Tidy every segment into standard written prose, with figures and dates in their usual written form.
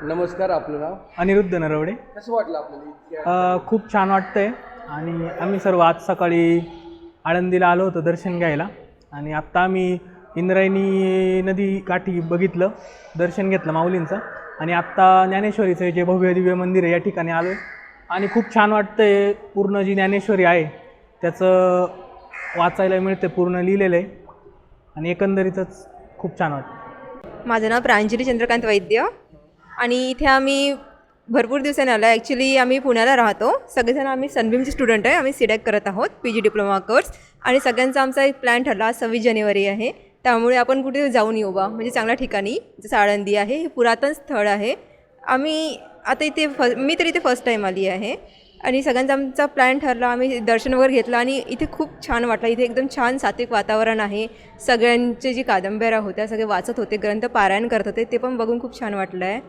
नमस्कार, आपलं नाव? अनिरुद्ध नरवडे. कसं वाटलं आपल्याला? खूप छान वाटतंय आणि आम्ही सर्व आज सकाळी आळंदीला आलो होतो दर्शन घ्यायला आणि आत्ता आम्ही इंद्रायणी नदी काठी बघितलं, दर्शन घेतलं माऊलींचं आणि आत्ता ज्ञानेश्वरीचं जे भव्य दिव्य मंदिर आहे या ठिकाणी आलो आणि खूप छान वाटतंय. पूर्ण जी ज्ञानेश्वरी आहे त्याचं वाचायला मिळते, पूर्ण लिहिलेलं आहे आणि एकंदरीतच खूप छान वाटतं. माझं नाव प्रांजली चंद्रकांत वैद्य आणि इथे आम्ही भरपूर दिवसांनी आलो. ॲक्च्युली आम्ही पुण्याला राहतो. सगळेजण आम्ही सनबीमचे स्टुडंट आहे. आम्ही सीडॅक करत आहोत, PG डिप्लोमा कोर्स. आणि सगळ्यांचा आमचा एक प्लॅन ठरला. आज 26 जानेवारी आहे, त्यामुळे आपण कुठे जाऊन येऊ बा, म्हणजे चांगल्या ठिकाणी. जसं आळंदी आहे, हे पुरातन स्थळ आहे. आम्ही आता इथे मी तर इथे फर्स्ट टाईम आली आहे आणि सगळ्यांचा आमचा प्लॅन ठरला. आम्ही दर्शन वगैरे घेतलं आणि इथे खूप छान वाटलं. इथे एकदम छान सात्विक वातावरण आहे. सगळ्यांचे जी कादंबऱ्या होत्या सगळे वाचत होते, ग्रंथ पारायण करत होते, ते पण बघून खूप छान वाटलं आहे.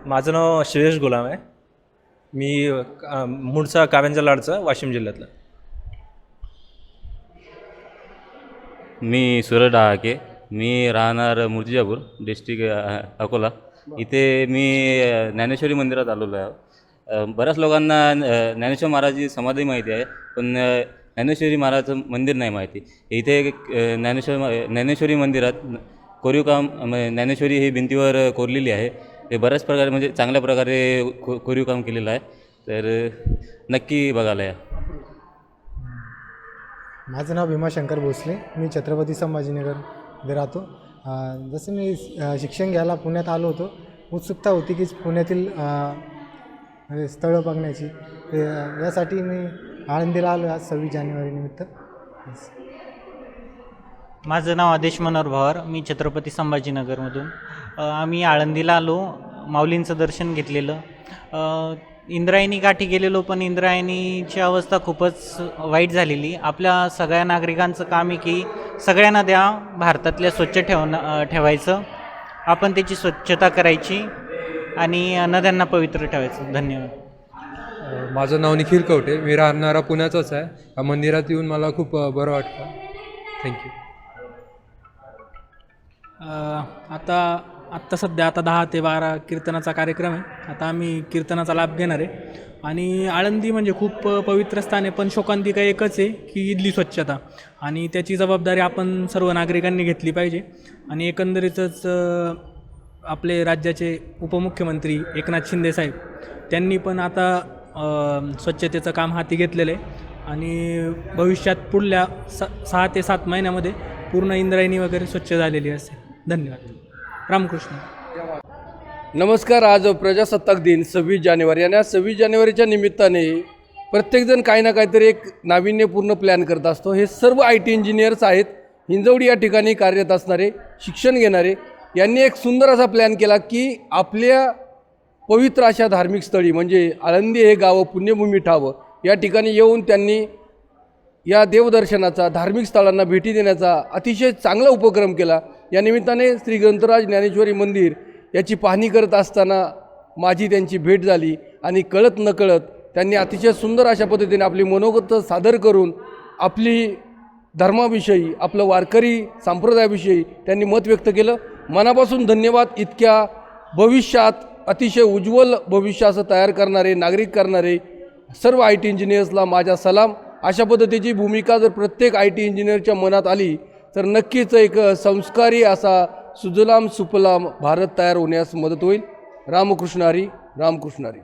माझं नाव श्रेयश गुलाम आहे. मी मूळचा काव्यांचा लाडचा, वाशिम जिल्ह्यातला. मी सूरज डहाके. मी राहणार मूर्तिजापूर, डिस्ट्रिक्ट अकोला. इथे मी ज्ञानेश्वरी मंदिरात आलेलो आहे. बऱ्याच लोकांना ज्ञानेश्वर महाराजाची समाधी माहिती आहे, पण ज्ञानेश्वरी महाराजाचं मंदिर नाही माहिती. इथे ज्ञानेश्वरी मंदिरात कोरीव काम, ज्ञानेश्वरी ही भिंतीवर कोरलेली आहे. हे बऱ्याच प्रकारे म्हणजे चांगल्या प्रकारे कोरीव काम केलेलं आहे, तर नक्की बघायला या. माझं नाव भीमाशंकर भोसले. मी छत्रपती संभाजीनगरमध्ये राहतो. जसं मी शिक्षण घ्यायला पुण्यात आलो होतो, उत्सुकता होती की पुण्यातील स्थळं बघण्याची. यासाठी मी आळंदीला आलो आज 26 जानेवारी निमित्त. माझं नाव आदेश मनोहर भवार. मी छत्रपती संभाजीनगरमधून. आम्ही आळंदीला आलो, माऊलींचं दर्शन घेतलेलं. इंद्रायणी काठी गेलेलो, पण इंद्रायणीची अवस्था खूपच वाईट झालेली. आपल्या सगळ्या नागरिकांचं काम आहे की सगळ्यांना द्या भारतातल्या स्वच्छ ठेवायचं, आपण त्याची स्वच्छता करायची आणि नद्यांना पवित्र ठेवायचं. धन्यवाद. माझं नाव निखिल कवटे. मी राहणारा पुण्याचाच आहे. या मंदिरात येऊन मला खूप बरं वाटतं. थँक्यू. आत्ता सध्या 10 ते 12 कीर्तनाचा कार्यक्रम आहे. आता आम्ही कीर्तनाचा लाभ घेणार आहे. आणि आळंदी म्हणजे खूप पवित्र स्थान आहे, पण शोकांतिका एकच आहे की इथली स्वच्छता, आणि त्याची जबाबदारी आपण सर्व नागरिकांनी घेतली पाहिजे. आणि एकंदरीतच आपले राज्याचे उपमुख्यमंत्री एकनाथ शिंदे साहेब, त्यांनी पण आता स्वच्छतेचं काम हाती घेतलेलं आहे आणि भविष्यात पुढल्या 6 ते 7 महिन्यामध्ये पूर्ण इंद्रायणी वगैरे स्वच्छ झालेली असेल. धन्यवाद. रामकृष्ण. नमस्कार. आज प्रजासत्ताक दिन 26 जानेवारी आणि 26 जानेवारीच्या निमित्ताने प्रत्येकजण काही ना काहीतरी एक नाविन्यपूर्ण प्लॅन करत असतो. हे सर्व IT इंजिनियर्स आहेत, हिंजवडी या ठिकाणी कार्यरत असणारे, शिक्षण घेणारे. यांनी एक सुंदर असा प्लॅन केला की आपल्या पवित्र अशा धार्मिक स्थळी म्हणजे आळंदी हे गावं पुण्यभूमी ठावं, या ठिकाणी येऊन त्यांनी या देवदर्शनाचा, धार्मिक स्थळांना भेटी देण्याचा अतिशय चांगला उपक्रम केला. या निमित्ताने श्री ग्रंथराज ज्ञानेश्वरी मंदिर याची पाहणी करत असताना माझी त्यांची भेट झाली आणि कळत नकळत त्यांनी अतिशय सुंदर अशा पद्धतीने आपली मनोगत सादर करून आपली धर्माविषयी, आपलं वारकरी संप्रदायाविषयी त्यांनी मत व्यक्त केलं. मनापासून धन्यवाद. इतक्या भविष्यात अतिशय उज्ज्वल भविष्य असं तयार करणारे, नागरिक करणारे सर्व IT इंजिनियर्सला माझा सलाम. अशा पद्धतीची भूमिका जर प्रत्येक IT इंजिनियरच्या मनात आली तर नक्कीच एक संस्कारी असा सुजलाम सुफलाम भारत तयार होण्यास मदत होईल. रामकृष्ण हरी. रामकृष्ण हरी.